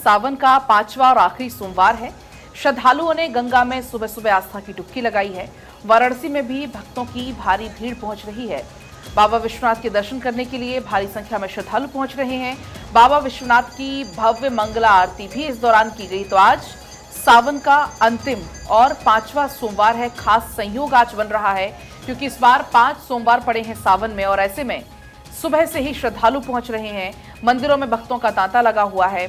सावन का 5वां और आखिरी सोमवार है। श्रद्धालुओं ने गंगा में सुबह सुबह आस्था की डुबकी लगाई है। वाराणसी में भी भक्तों की भारी भीड़ पहुंच रही है। बाबा विश्वनाथ के दर्शन करने के लिए भारी संख्या में श्रद्धालु पहुंच रहे हैं। बाबा विश्वनाथ की भव्य मंगला आरती भी इस दौरान की गई। तो आज सावन का अंतिम और 5वां सोमवार है। खास संयोग आज बन रहा है क्योंकि इस बार 5 सोमवार पड़े हैं सावन में और ऐसे में सुबह से ही श्रद्धालु पहुंच रहे हैं। मंदिरों में भक्तों का तांता लगा हुआ है।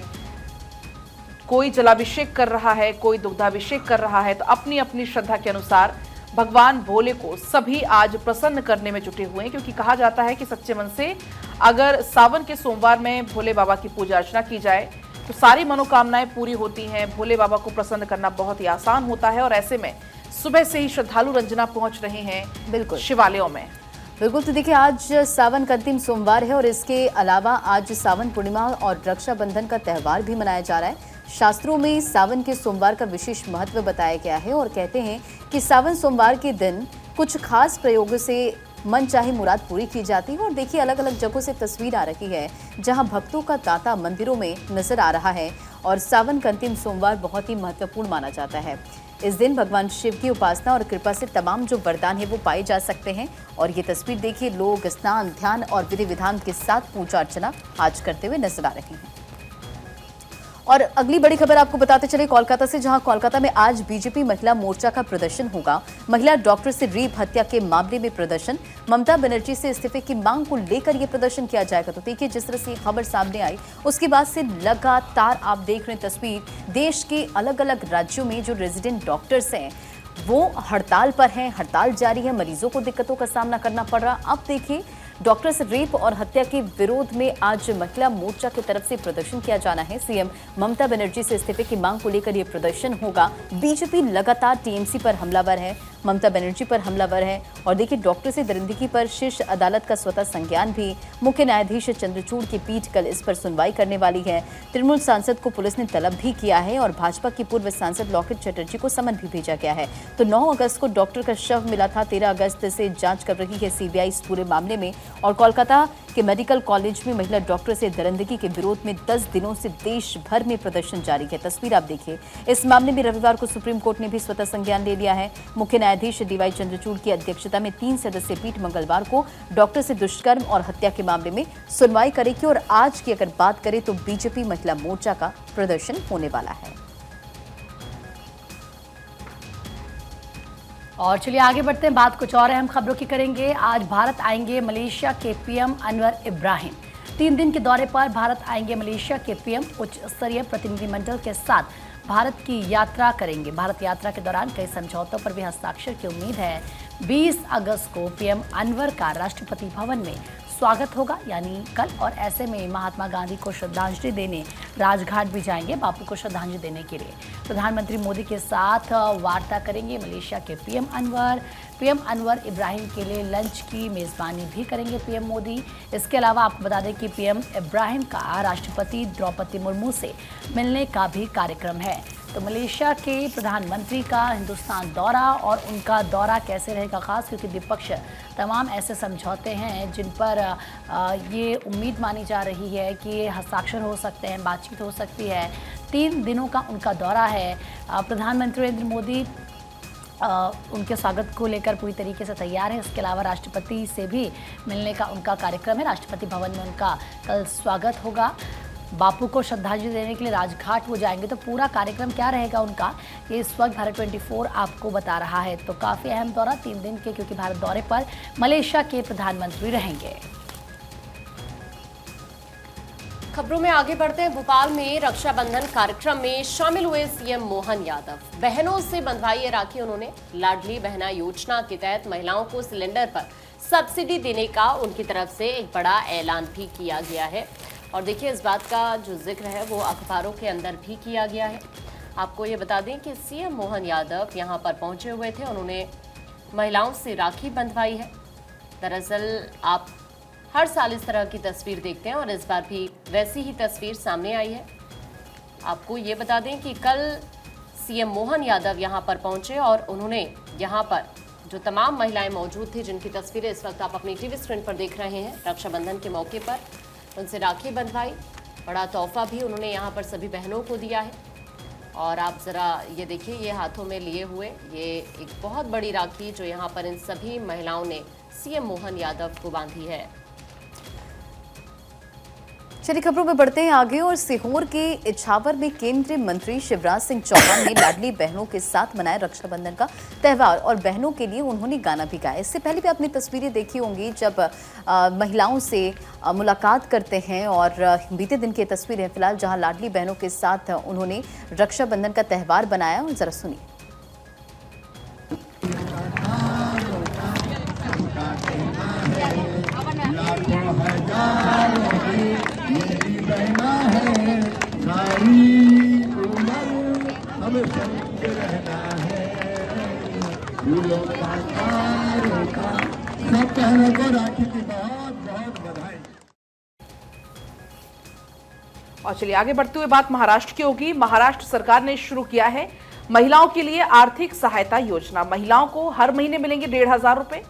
कोई जलाभिषेक कर रहा है, कोई दुग्धाभिषेक कर रहा है। तो अपनी अपनी श्रद्धा के अनुसार भगवान भोले को सभी आज प्रसन्न करने में जुटे हुए हैं क्योंकि कहा जाता है कि सच्चे मन से अगर सावन के सोमवार में भोले बाबा की पूजा अर्चना की जाए तो सारी मनोकामनाएं पूरी होती हैं। भोले बाबा को प्रसन्न करना बहुत ही आसान होता है और ऐसे में सुबह से ही श्रद्धालु रंजना पहुंच रहे हैं बिल्कुल शिवालयों में। बिल्कुल, तो देखिए आज सावन का अंतिम सोमवार है और इसके अलावा आज सावन पूर्णिमा और रक्षाबंधन का त्यौहार भी मनाया जा रहा है। शास्त्रों में सावन के सोमवार का विशेष महत्व बताया गया है और कहते हैं कि सावन सोमवार के दिन कुछ खास प्रयोगों से मन चाहे मुराद पूरी की जाती है। और देखिए अलग अलग जगहों से तस्वीर आ रही है जहां भक्तों का तांता मंदिरों में नजर आ रहा है और सावन का अंतिम सोमवार बहुत ही महत्वपूर्ण माना जाता है। इस दिन भगवान शिव की उपासना और कृपा से तमाम जो वरदान है वो पाए जा सकते हैं। और ये तस्वीर देखिए लोग स्नान, ध्यान और विधि विधान के साथ पूजा अर्चना आज करते हुए नजर आ रहे हैं। और अगली बड़ी खबर आपको बताते चले कोलकाता से, जहां कोलकाता में आज बीजेपी महिला मोर्चा का प्रदर्शन होगा। महिला डॉक्टर से रेप हत्या के मामले में प्रदर्शन, ममता बनर्जी से इस्तीफे की मांग को लेकर यह प्रदर्शन किया जाएगा। तो देखिए जिस तरह से खबर सामने आई उसके बाद से लगातार आप देख रहे हैं तस्वीर, देश के अलग अलग राज्यों में जो रेजिडेंट डॉक्टर्स हैं वो हड़ताल पर हैं, हड़ताल जारी है, मरीजों को दिक्कतों का सामना करना पड़ रहा। अब देखिए डॉक्टर्स रेप और हत्या के विरोध में आज महिला मोर्चा की तरफ से प्रदर्शन किया जाना है। सीएम ममता बनर्जी से इस्तीफे की मांग को लेकर यह प्रदर्शन होगा। बीजेपी लगातार टीएमसी पर हमलावर है, ममता बनर्जी पर हमलावर है। और देखिए डॉक्टर से दरिंदगी पर शीर्ष अदालत का स्वतः संज्ञान भी, मुख्य न्यायाधीश चंद्रचूड़ की पीठ कल इस पर सुनवाई करने वाली है। तृणमूल सांसद को पुलिस ने तलब भी किया है और भाजपा की पूर्व सांसद लॉकेट चटर्जी को समन भी भेजा गया है। तो 9 अगस्त को डॉक्टर का शव मिला था। 13 अगस्त से जांच कर रही है सीबीआई इस पूरे मामले में। और कोलकाता के मेडिकल कॉलेज में महिला डॉक्टर से दरिंदगी के विरोध में 10 दिनों से देश भर में प्रदर्शन जारी है। तस्वीर आप देखिए। इस मामले में रविवार को सुप्रीम कोर्ट ने भी स्वतः संज्ञान ले लिया है। मुख्य न्यायाधीश डीवाई चंद्रचूड़ की अध्यक्षता में 3 सदस्यीय पीठ मंगलवार को डॉक्टर से दुष्कर्म और हत्या के मामले में सुनवाई करेगी। और आज की अगर बात करें तो बीजेपी महिला मोर्चा का प्रदर्शन होने वाला है। और चलिए आगे बढ़ते हैं, बात कुछ और अहम खबरों की करेंगे। आज भारत आएंगे मलेशिया के पीएम अनवर इब्राहिम। 3 दिन के दौरे पर भारत आएंगे मलेशिया के पीएम उच्च स्तरीय प्रतिनिधिमंडल के साथ भारत की यात्रा करेंगे। भारत यात्रा के दौरान कई समझौतों पर भी हस्ताक्षर की उम्मीद है। 20 अगस्त को पीएम अनवर का राष्ट्रपति भवन में स्वागत होगा, यानी कल। और ऐसे में महात्मा गांधी को श्रद्धांजलि देने राजघाट भी जाएंगे, बापू को श्रद्धांजलि देने के लिए। प्रधानमंत्री मोदी के साथ वार्ता करेंगे मलेशिया के पीएम अनवर। पीएम अनवर इब्राहिम के लिए लंच की मेज़बानी भी करेंगे पीएम मोदी। इसके अलावा आपको बता दें कि पीएम इब्राहिम का राष्ट्रपति द्रौपदी मुर्मू से मिलने का भी कार्यक्रम है। तो मलेशिया के प्रधानमंत्री का हिंदुस्तान दौरा और उनका दौरा कैसे रहेगा खास, क्योंकि द्विपक्षीय तमाम ऐसे समझौते हैं जिन पर ये उम्मीद मानी जा रही है कि हस्ताक्षर हो सकते हैं, बातचीत हो सकती है। 3 दिनों का उनका दौरा है। प्रधानमंत्री नरेंद्र मोदी उनके स्वागत को लेकर पूरी तरीके से तैयार है। इसके अलावा राष्ट्रपति से भी मिलने का उनका कार्यक्रम है। राष्ट्रपति भवन में उनका कल स्वागत होगा। बापू को श्रद्धांजलि देने के लिए राजघाट वो जाएंगे। तो पूरा कार्यक्रम क्या रहेगा उनका, ये इस वक्त भारत 24 आपको बता रहा है। तो काफ़ी अहम दौरा 3 दिन के, क्योंकि भारत दौरे पर मलेशिया के प्रधानमंत्री रहेंगे। खबरों में आगे बढ़ते हैं। भोपाल में रक्षाबंधन कार्यक्रम में शामिल हुए सीएम मोहन यादव। बहनों से बंधवाई है राखी उन्होंने। लाडली बहना योजना के तहत महिलाओं को सिलेंडर पर सब्सिडी देने का उनकी तरफ से एक बड़ा ऐलान भी किया गया है। और देखिए इस बात का जो जिक्र है वो अखबारों के अंदर भी किया गया है। आपको ये बता दें कि सीएम मोहन यादव यहाँ पर पहुंचे हुए थे। उन्होंने महिलाओं से राखी बंधवाई है। दरअसल आप हर साल इस तरह की तस्वीर देखते हैं और इस बार भी वैसी ही तस्वीर सामने आई है। आपको ये बता दें कि कल सीएम मोहन यादव यहाँ पर पहुंचे और उन्होंने यहाँ पर जो तमाम महिलाएं मौजूद थी, जिनकी तस्वीरें इस वक्त आप अपनी टीवी स्क्रीन पर देख रहे हैं, रक्षाबंधन के मौके पर उनसे राखी बंधवाई। बड़ा तोहफा भी उन्होंने यहाँ पर सभी बहनों को दिया है। और आप ज़रा ये देखिए, ये हाथों में लिए हुए ये एक बहुत बड़ी राखी जो यहाँ पर इन सभी महिलाओं ने सीएम मोहन यादव को बांधी है। चलिए खबरों में बढ़ते हैं आगे। और सीहोर के इछावर में केंद्रीय मंत्री शिवराज सिंह चौहान ने लाडली बहनों के साथ मनाया रक्षाबंधन का त्यौहार और बहनों के लिए उन्होंने गाना भी गाया। इससे पहले भी आपने तस्वीरें देखी होंगी जब महिलाओं से मुलाकात करते हैं और बीते दिन की तस्वीरें फिलहाल जहां लाडली बहनों के साथ उन्होंने रक्षाबंधन का त्यौहार बनाया। और जरा सुनिए। सब बहनों को राखी की बहुत बहुत बधाई। और चलिए आगे बढ़ते हुए बात महाराष्ट्र की होगी। महाराष्ट्र सरकार ने शुरू किया है महिलाओं के लिए आर्थिक सहायता योजना। महिलाओं को हर महीने मिलेंगे 1,500 रुपए।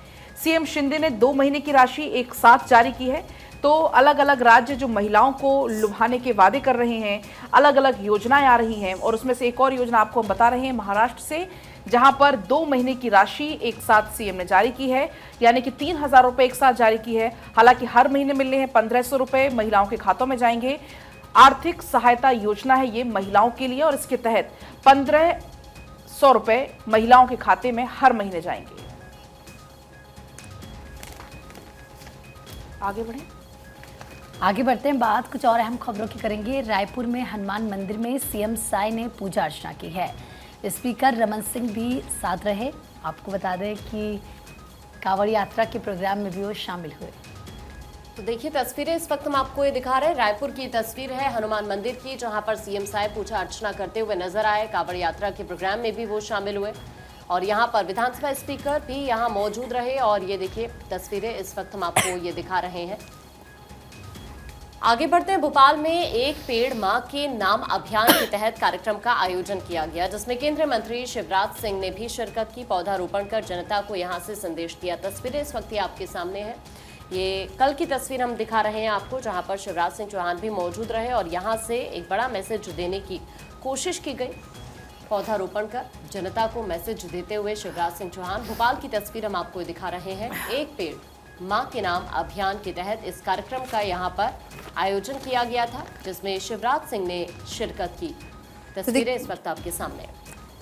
सीएम शिंदे ने 2 महीने की राशि एक साथ जारी की है। तो अलग अलग राज्य जो महिलाओं को लुभाने के वादे कर रहे हैं, अलग अलग योजनाएं आ रही हैं और उसमें से एक और योजना आपको हम बता रहे हैं महाराष्ट्र से, जहां पर 2 महीने की राशि एक साथ सीएम ने जारी की है, यानी कि 3,000 रुपए एक साथ जारी की है। हालांकि हर महीने मिलने हैं 1,500 रुपए, महिलाओं के खातों में जाएंगे। आर्थिक सहायता योजना है ये महिलाओं के लिए और इसके तहत 1,500 रुपए महिलाओं के खाते में हर महीने जाएंगे। आगे बढ़ते हैं, बात कुछ और अहम खबरों की करेंगे। रायपुर में हनुमान मंदिर में सीएम साई ने पूजा अर्चना की है। स्पीकर रमन सिंह भी साथ रहे। आपको बता दें कि कांवड़ यात्रा के प्रोग्राम में भी वो शामिल हुए। तो देखिए तस्वीरें इस वक्त हम आपको ये दिखा रहे हैं। रायपुर की तस्वीर है हनुमान मंदिर की, जहां पर सीएम साई पूजा अर्चना करते हुए नजर आए। कांवड़ यात्रा के प्रोग्राम में भी वो शामिल हुए और यहां पर विधानसभा स्पीकर भी यहां मौजूद रहे। और ये देखिए तस्वीरें इस वक्त हम आपको ये दिखा रहे हैं। आगे बढ़ते हैं, भोपाल में एक पेड़ मां के नाम अभियान के तहत कार्यक्रम का आयोजन किया गया, जिसमें केंद्रीय मंत्री शिवराज सिंह ने भी शिरकत की। पौधारोपण कर जनता को यहां से संदेश दिया। तस्वीरें इस वक्त आपके सामने है। ये कल की तस्वीर हम दिखा रहे हैं आपको, जहां पर शिवराज सिंह चौहान भी मौजूद रहे और यहां से एक बड़ा मैसेज देने की कोशिश की गई। पौधारोपण कर जनता को मैसेज देते हुए शिवराज सिंह चौहान। भोपाल की तस्वीर हम आपको दिखा रहे हैं। एक पेड़ मां के नाम अभियान के तहत इस कार्यक्रम का यहां पर आयोजन किया गया था, जिसमें शिवराज सिंह ने शिरकत की। तस्वीरें इस वक्त आपके सामने।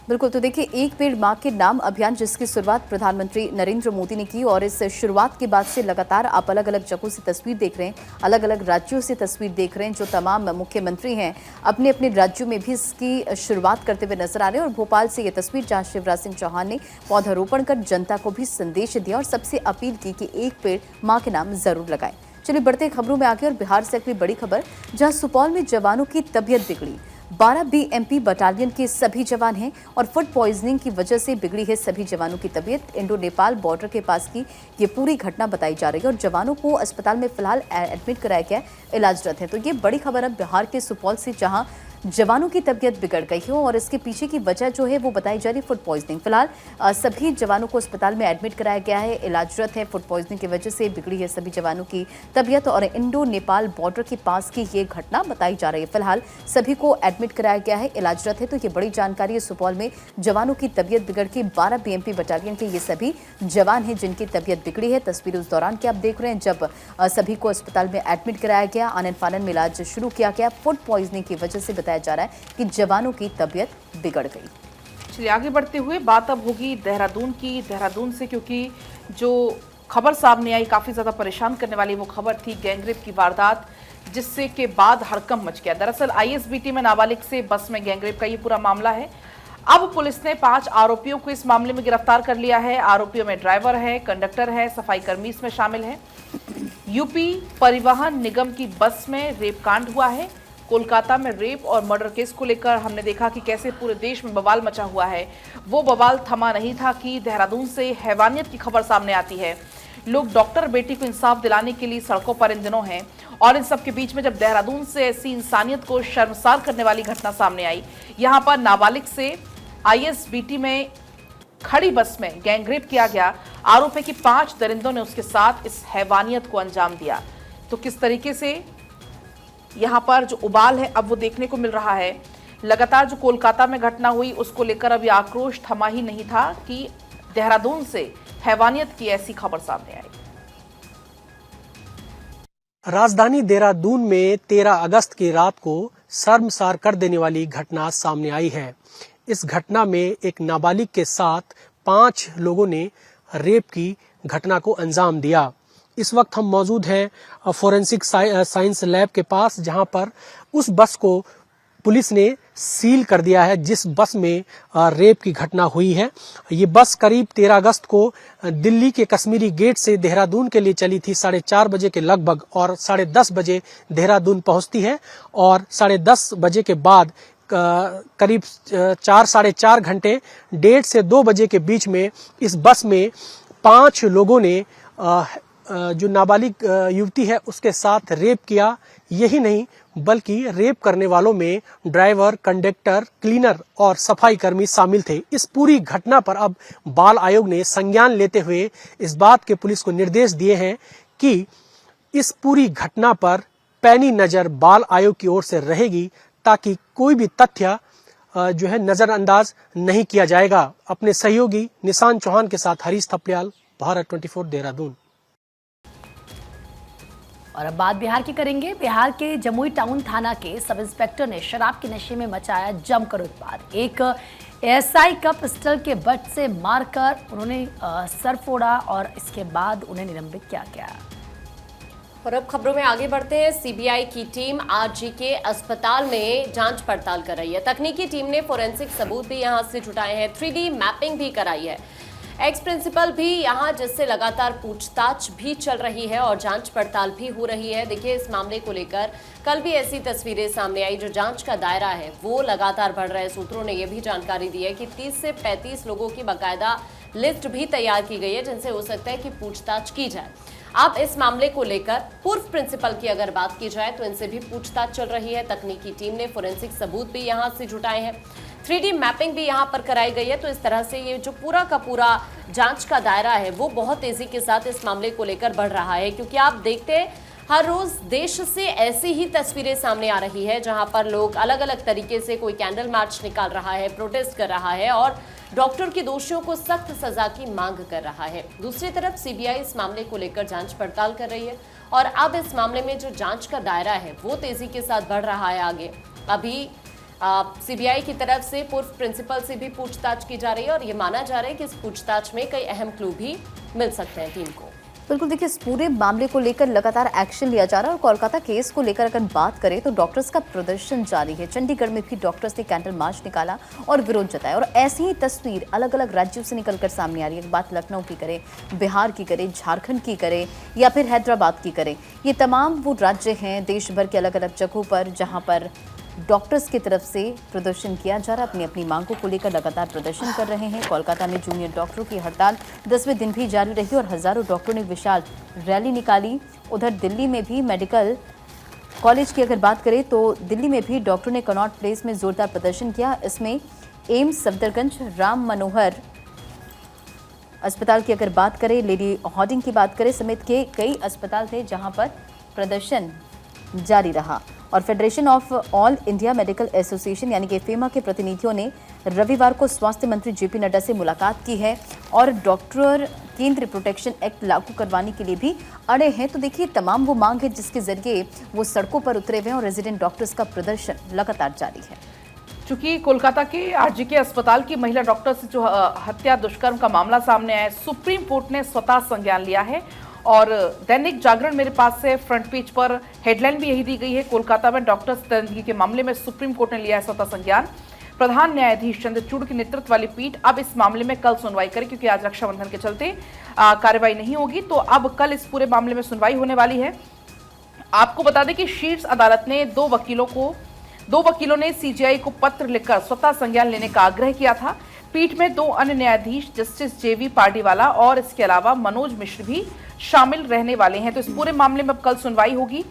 बिल्कुल, तो देखिए एक पेड़ मां के नाम अभियान जिसकी शुरुआत प्रधानमंत्री नरेंद्र मोदी ने की और इस शुरुआत के बाद से लगातार आप अलग अलग जगहों से तस्वीर देख रहे हैं, अलग अलग राज्यों से तस्वीर देख रहे हैं। जो तमाम मुख्यमंत्री हैं अपने अपने राज्यों में भी इसकी शुरुआत करते हुए नजर आ रहे हैं। और भोपाल से ये तस्वीर जहां शिवराज सिंह चौहान ने पौधारोपण कर जनता को भी संदेश दिया और सबसे अपील की कि एक पेड़ मां के नाम जरूर लगाएं। चलिए बढ़ते हैं खबरों में आगे और बिहार से अगली बड़ी खबर, जहां सुपौल में जवानों की तबीयत बिगड़ी। 12 बीएमपी बटालियन के सभी जवान हैं और फूड पॉइजनिंग की वजह से बिगड़ी है सभी जवानों की तबीयत। इंडो नेपाल बॉर्डर के पास की ये पूरी घटना बताई जा रही है और जवानों को अस्पताल में फिलहाल एडमिट कराया गया, इलाजरत है। तो ये बड़ी खबर अब बिहार के सुपौल से, जहां जवानों की तबीयत बिगड़ गई है और इसके पीछे की वजह जो है वो बताई जा रही है फूड पॉइजनिंग। फिलहाल सभी जवानों को अस्पताल में एडमिट कराया गया है, इलाजरत है। फूड पॉइजनिंग की वजह से बिगड़ी है सभी जवानों की तबीयत और इंडो नेपाल बॉर्डर के पास की ये घटना बताई जा रही है। फिलहाल सभी को एडमिट कराया गया है, इलाजरत है। तो ये बड़ी जानकारी है। सुपौल में जवानों की तबीयत बिगड़ के 12 बीएमपी बटालियन के ये सभी जवान हैं जिनकी तबीयत बिगड़ी है। तस्वीर उस दौरान की आप देख रहे हैं जब सभी को अस्पताल में एडमिट कराया गया, आनन फानन में इलाज शुरू किया गया। फूड पॉइजनिंग की वजह से बताया जा रहा है कि जवानों की तबीयत बिगड़ गई। चलिए आगे बढ़ते हुए बात अब होगी देहरादून की। देहरादून से, क्योंकि जो खबर सामने आई काफ़ी ज़्यादा परेशान करने वाली वो खबर थी गैंगरेप की वारदात, जिससे के बाद हड़कंप मच गया। दरअसल आईएसबीटी में नाबालिग से बस में गैंगरेप का ये पूरा मामला है। अब पुलिस ने 5 आरोपियों को इस मामले में गिरफ्तार कर लिया है। आरोपियों में ड्राइवर है, कंडक्टर है, सफाई कर्मी इसमें शामिल है। यूपी परिवहन निगम की बस में रेप कांड हुआ है। कोलकाता में रेप और मर्डर केस को लेकर हमने देखा कि कैसे पूरे देश में बवाल मचा हुआ है। वो बवाल थमा नहीं था कि देहरादून से हैवानियत की खबर सामने आती है। लोग डॉक्टर बेटी को इंसाफ दिलाने के लिए सड़कों पर इन दिनों हैं और इन सब के बीच में जब देहरादून से ऐसी इंसानियत को शर्मसार करने वाली घटना सामने आई, यहाँ पर नाबालिग से आईएसबीटी में खड़ी बस में गैंगरेप किया गया। आरोप है कि 5 दरिंदों ने उसके साथ इस हैवानियत को अंजाम दिया। तो किस तरीके से यहाँ पर जो उबाल है अब वो देखने को मिल रहा है। लगातार जो कोलकाता में घटना हुई उसको लेकर अब ये आक्रोश थमा ही नहीं था कि देहरादून से हैवानियत की ऐसी खबर सामने आई। राजधानी देहरादून में 13 अगस्त की रात को शर्मसार कर देने वाली घटना सामने आई है। इस घटना में एक नाबालिग के साथ 5 लोगों ने रेप की घटना को अंजाम दिया। इस वक्त हम मौजूद हैं फोरेंसिक साइंस लैब के पास, जहां पर उस बस को पुलिस ने सील कर दिया है जिस बस में रेप की घटना हुई है। ये बस करीब 13 अगस्त को दिल्ली के कश्मीरी गेट से देहरादून के लिए चली थी 4:30 बजे के लगभग, और 10:30 बजे देहरादून पहुंचती है और 10:30 बजे के बाद करीब 4 - 4 घंटे 1:30 से 2 बजे के बीच में इस बस में 5 लोगों ने जो नाबालिग युवती है उसके साथ रेप किया। यही नहीं बल्कि रेप करने वालों में ड्राइवर, कंडक्टर, क्लीनर और सफाई कर्मी शामिल थे। इस पूरी घटना पर अब बाल आयोग ने संज्ञान लेते हुए इस बात के पुलिस को निर्देश दिए हैं कि इस पूरी घटना पर पैनी नजर बाल आयोग की ओर से रहेगी, ताकि कोई भी तथ्य जो है नजरअंदाज नहीं किया जाएगा। अपने सहयोगी निशान चौहान के साथ हरीश थपलियाल, भारत 24 देहरादून। और अब बात बिहार की करेंगे। बिहार के जमुई टाउन थाना के सब इंस्पेक्टर ने शराब के नशे में मचाया जमकर उत्पात। एक एएसआई का पिस्टल के बट से मारकर उन्होंने सर फोड़ा और इसके बाद उन्हें निलंबित किया गया। और अब खबरों में आगे बढ़ते हैं। सीबीआई की टीम आरजीके अस्पताल में जांच पड़ताल कर रही है। तकनीकी टीम ने फोरेंसिक सबूत भी यहां से जुटाए हैं, 3D मैपिंग भी कराई है। एक्स प्रिंसिपल भी यहाँ, जिससे लगातार पूछताछ भी चल रही है और जांच पड़ताल भी हो रही है। देखिए, इस मामले को लेकर कल भी ऐसी तस्वीरें सामने आई। जो जांच का दायरा है वो लगातार बढ़ रहा है। सूत्रों ने यह भी जानकारी दी है कि 30 से 35 लोगों की बाकायदा लिस्ट भी तैयार की गई है, जिनसे हो सकता है कि पूछताछ की जाए। अब इस मामले को लेकर पूर्व प्रिंसिपल की अगर बात की जाए तो इनसे भी पूछताछ चल रही है। तकनीकी टीम ने फोरेंसिक सबूत भी यहाँ से जुटाए हैं, 3D मैपिंग भी यहाँ पर कराई गई है। तो इस तरह से ये जो पूरा का पूरा जांच का दायरा है वो बहुत तेजी के साथ इस मामले को लेकर बढ़ रहा है, क्योंकि आप देखते हैं हर रोज देश से ऐसी ही तस्वीरें सामने आ रही है, जहां पर लोग अलग अलग तरीके से, कोई कैंडल मार्च निकाल रहा है, प्रोटेस्ट कर रहा है और डॉक्टर के दोषियों को सख्त सजा की मांग कर रहा है। दूसरी तरफ सीबीआई इस मामले को लेकर जांच पड़ताल कर रही है और अब इस मामले में जो जांच का दायरा है वो तेजी के साथ बढ़ रहा है आगे। अभी सीबीआई की तरफ से पूर्व प्रिंसिपल से भी पूछताछ की जा रही है और ये माना जा रहा है कि इस पूछताछ में कई अहम क्लू भी मिल सकते हैं टीम को। बिल्कुल, देखिए, इस पूरे मामले को लेकर लगातार एक्शन लिया जा रहा है और कोलकाता केस को लेकर अगर बात करें तो डॉक्टर्स का प्रदर्शन जारी है। चंडीगढ़ में भी डॉक्टर्स ने कैंडल मार्च निकाला और विरोध जताया और ऐसी ही तस्वीर अलग अलग राज्यों से निकलकर सामने आ रही है। बात लखनऊ की करें, बिहार की करें, झारखंड की करें या फिर हैदराबाद की करें, ये तमाम वो राज्य हैं देश भर के अलग अलग जगहों पर जहाँ पर डॉक्टर्स की तरफ से प्रदर्शन किया जा रहा है। अपनी अपनी मांगों को लेकर लगातार प्रदर्शन कर रहे हैं। कोलकाता में जूनियर डॉक्टरों की हड़ताल 10वें दिन भी जारी रही और हजारों डॉक्टरों ने विशाल रैली निकाली। उधर दिल्ली में भी मेडिकल कॉलेज की अगर बात करें तो दिल्ली में भी डॉक्टरों ने कनॉट प्लेस में जोरदार प्रदर्शन किया। इसमें एम्स सफदरगंज, राम मनोहर अस्पताल की अगर बात करें, लेडी हार्डिंग की बात करें समेत के कई अस्पताल थे जहां पर प्रदर्शन जारी रहा। और federation of all India medical association यानी कि फेमा के प्रतिनिधियों ने रविवार को स्वास्थ्य मंत्री जेपी नड्डा से मुलाकात की है और डॉक्टर केंद्रीय प्रोटेक्शन एक्ट लागू करवाने के लिए भी अड़े हैं। तो देखिए, तमाम वो मांग है जिसके जरिए वो सड़कों पर उतरे हुए हैं और रेजिडेंट डॉक्टर्स का प्रदर्शन लगातार जारी है। चूंकि कोलकाता के आरजीके अस्पताल की महिला डॉक्टर से जो हत्या दुष्कर्म का मामला सामने आया है, सुप्रीम कोर्ट ने स्वतः संज्ञान लिया है और दैनिक जागरण मेरे पास से फ्रंट पेज पर हेडलाइन भी यही दी गई है, कोलकाता में डॉक्टर्स दरिंदगी के मामले में सुप्रीम कोर्ट ने लिया है स्वतः संज्ञान। प्रधान न्यायाधीश चंद्रचूड़ के नेतृत्व वाली पीठ अब इस मामले में कल सुनवाई करे, क्योंकि आज रक्षाबंधन के चलते कार्रवाई नहीं होगी, तो अब कल इस पूरे मामले में सुनवाई होने वाली है। आपको बता दें कि शीर्ष अदालत ने दो वकीलों ने सीजीआई को पत्र लिखकर स्वतः संज्ञान लेने का आग्रह किया था। पीठ में 2 अन्य न्यायाधीश जस्टिस जेवी पार्डीवाला और इसके अलावा मनोज मिश्र भी शामिल रहने वाले हैं। तो इस पूरे मामले में अब कल सुनवाई होगी।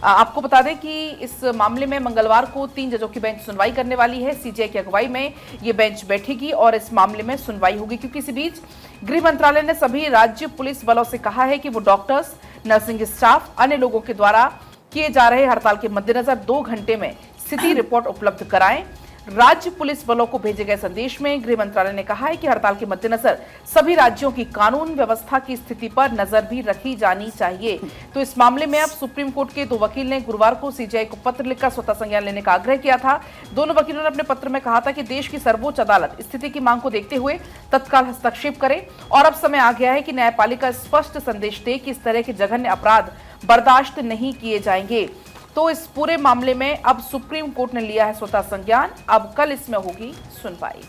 आपको बता दें कि इस मामले में मंगलवार को 3 जजों की बेंच सुनवाई करने वाली है। सीजीआई की अगुवाई में ये बेंच बैठेगी और इस मामले में सुनवाई होगी, क्योंकि इसी बीच गृह मंत्रालय ने सभी राज्य पुलिस बलों से कहा है कि वो डॉक्टर्स, नर्सिंग स्टाफ, अन्य लोगों के द्वारा किए जा रहे हड़ताल के मद्देनजर 2 घंटे में स्थिति रिपोर्ट उपलब्ध कराएं। राज्य पुलिस बलों को भेजे गए संदेश में गृह मंत्रालय ने कहा है कि हड़ताल के मद्देनजर सभी राज्यों की कानून व्यवस्था की स्थिति पर नजर भी रखी जानी चाहिए। तो इस मामले में अब सुप्रीम कोर्ट के 2 वकील ने गुरुवार को सीजेआई को पत्र लिखकर स्वतः संज्ञान लेने का आग्रह किया था। दोनों वकीलों ने अपने पत्र में कहा था कि देश की सर्वोच्च अदालत स्थिति की मांग को देखते हुए तत्काल हस्तक्षेप करे और अब समय आ गया है कि न्यायपालिका स्पष्ट संदेश दे कि इस तरह के जघन्य अपराध बर्दाश्त नहीं किए जाएंगे। तो इस पूरे मामले में अब सुप्रीम कोर्ट ने लिया है स्वतः संज्ञान। अब कल इसमें होगी सुनवाई।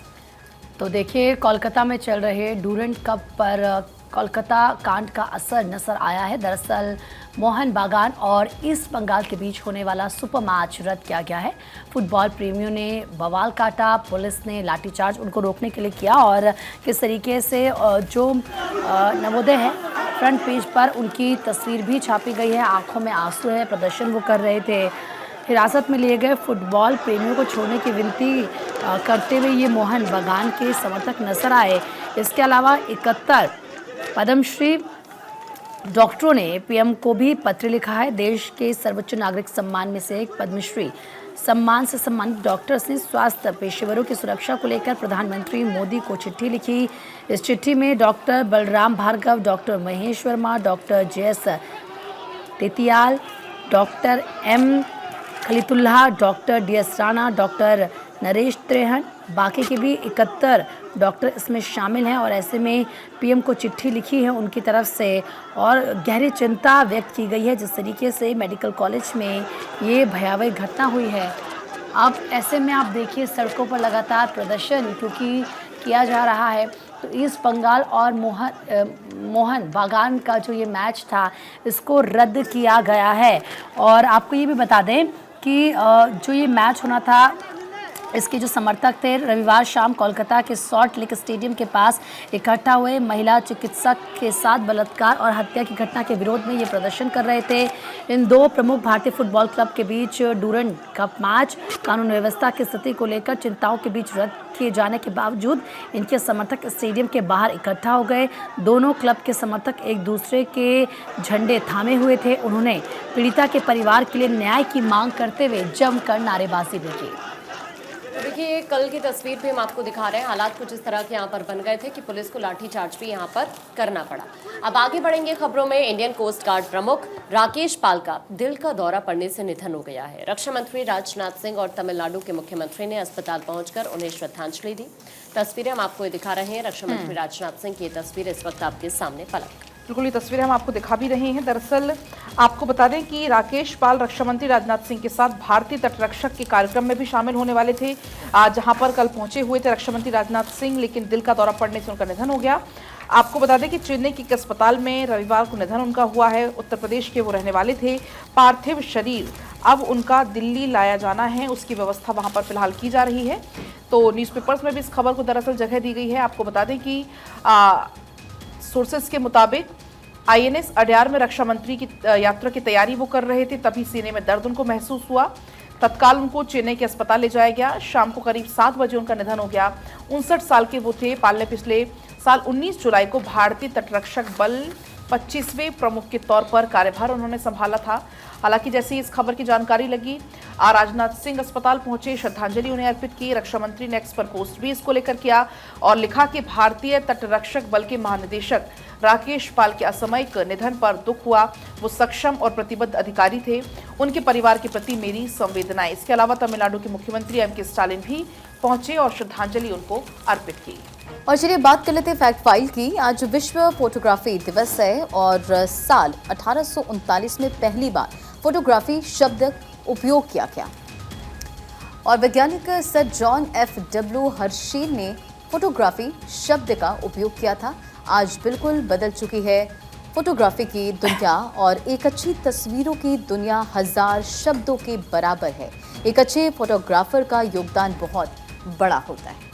तो देखिए, कोलकाता में चल रहे डूरंट कप पर कोलकाता कांड का असर नजर आया है। दरअसल मोहन बागान और ईस्ट बंगाल के बीच होने वाला सुपर मैच रद्द किया गया है। फुटबॉल प्रेमियों ने बवाल काटा, पुलिस ने लाठीचार्ज उनको रोकने के लिए किया और किस तरीके से जो नवोदय है फ्रंट पेज पर उनकी तस्वीर भी छापी गई है। आंखों में आंसू है, प्रदर्शन वो कर रहे थे। हिरासत में लिए गए फुटबॉल प्रेमियों को छोड़ने की विनती करते हुए ये मोहन बागान के समर्थक नजर आए। इसके अलावा 71 पद्मश्री डॉक्टरों ने पीएम को भी पत्र लिखा है। देश के सर्वोच्च नागरिक सम्मान में से एक पद्मश्री सम्मान से सम्मानित डॉक्टर्स ने स्वास्थ्य पेशेवरों की सुरक्षा को लेकर प्रधानमंत्री मोदी को चिट्ठी लिखी। इस चिट्ठी में doctor Balram Bhargav, doctor Mahesh Verma, doctor JS Titiyal, doctor M Khalilullah, doctor DS Rana, doctor Naresh Trehan, बाकी के भी 71 डॉक्टर इसमें शामिल हैं और ऐसे में पीएम को चिट्ठी लिखी है उनकी तरफ से और गहरी चिंता व्यक्त की गई है जिस तरीके से मेडिकल कॉलेज में ये भयावह घटना हुई है। अब ऐसे में आप देखिए सड़कों पर लगातार प्रदर्शन क्योंकि किया जा रहा है। तो ईस्ट बंगाल और मोहन बागान का जो ये मैच था इसको रद्द किया गया है। और आपको ये भी बता दें कि जो ये मैच होना था इसके जो समर्थक थे रविवार शाम कोलकाता के सॉल्ट लेक स्टेडियम के पास इकट्ठा हुए महिला चिकित्सक के साथ बलात्कार और हत्या की घटना के विरोध में ये प्रदर्शन कर रहे थे। इन 2 प्रमुख भारतीय फुटबॉल क्लब के बीच डूरंट कप मैच कानून व्यवस्था की स्थिति को लेकर चिंताओं के बीच रद्द किए जाने के बावजूद इनके समर्थक स्टेडियम के बाहर इकट्ठा हो गए। दोनों क्लब के समर्थक एक दूसरे के झंडे थामे हुए थे। उन्होंने पीड़िता के परिवार के लिए न्याय की मांग करते हुए जमकर नारेबाजी भी की। देखिए, कल की तस्वीर भी हम आपको दिखा रहे हैं। हालात कुछ इस तरह के यहाँ पर बन गए थे कि पुलिस को लाठीचार्ज भी यहाँ पर करना पड़ा। अब आगे बढ़ेंगे खबरों में। इंडियन कोस्ट गार्ड प्रमुख राकेश पाल का दिल का दौरा पड़ने से निधन हो गया है। रक्षा मंत्री राजनाथ सिंह और तमिलनाडु के मुख्यमंत्री ने अस्पताल पहुंचकर उन्हें श्रद्धांजलि दी। तस्वीरें हम आपको दिखा रहे हैं। रक्षा मंत्री राजनाथ सिंह की तस्वीर इस वक्त आपके सामने पलक। बिल्कुल, ये तस्वीरें हम आपको दिखा भी रहे हैं। दरअसल आपको बता दें कि राकेश पाल रक्षा मंत्री राजनाथ सिंह के साथ भारतीय तटरक्षक के कार्यक्रम में भी शामिल होने वाले थे, जहां पर कल पहुंचे हुए थे रक्षा मंत्री राजनाथ सिंह, लेकिन दिल का दौरा पड़ने से उनका निधन हो गया। आपको बता दें कि चेन्नई के एक अस्पताल में रविवार को निधन उनका हुआ है। उत्तर प्रदेश के वो रहने वाले थे। पार्थिव शरीर अब उनका दिल्ली लाया जाना है, उसकी व्यवस्था वहां पर फिलहाल की जा रही है। तो न्यूज़पेपर्स में भी इस खबर को दरअसल जगह दी गई है। आपको बता दें कि सोर्सेस के मुताबिक INS अडयार में रक्षा मंत्री की यात्रा की तैयारी वो कर रहे थे, तभी सीने में दर्द उनको महसूस हुआ। तत्काल उनको चेन्नई के अस्पताल ले जाया गया। शाम को करीब 7 बजे उनका निधन हो गया। 59 साल के वो थे। पाल ने पिछले साल 19 जुलाई को भारतीय तटरक्षक बल 25वें प्रमुख के तौर पर कार्यभार उन्होंने संभाला था। हालांकि जैसे ही इस खबर की जानकारी लगी, राजनाथ सिंह अस्पताल पहुंचे, श्रद्धांजलि उन्हें अर्पित की। रक्षा मंत्री ने एक्स पर पोस्ट भी इसको लेकर किया और लिखा कि भारतीय तटरक्षक बल के महानिदेशक राकेश पाल के असामयिक निधन पर दुख हुआ। वो सक्षम और प्रतिबद्ध अधिकारी थे। उनके परिवार के प्रति मेरी संवेदनाएं। इसके अलावा तमिलनाडु के मुख्यमंत्री M.K. स्टालिन भी पहुंचे और श्रद्धांजलि उनको अर्पित की। और चलिए बात कर लेते हैं फैक्ट फाइल की। आज विश्व फोटोग्राफी दिवस है और साल 1839 में पहली बार फोटोग्राफी शब्द उपयोग किया गया और वैज्ञानिक सर जॉन F.W. हर्शेल ने फोटोग्राफी शब्द का उपयोग किया था। आज बिल्कुल बदल चुकी है फोटोग्राफी की दुनिया और एक अच्छी तस्वीरों की दुनिया 1000 शब्दों के बराबर है। एक अच्छे फोटोग्राफर का योगदान बहुत बड़ा होता है।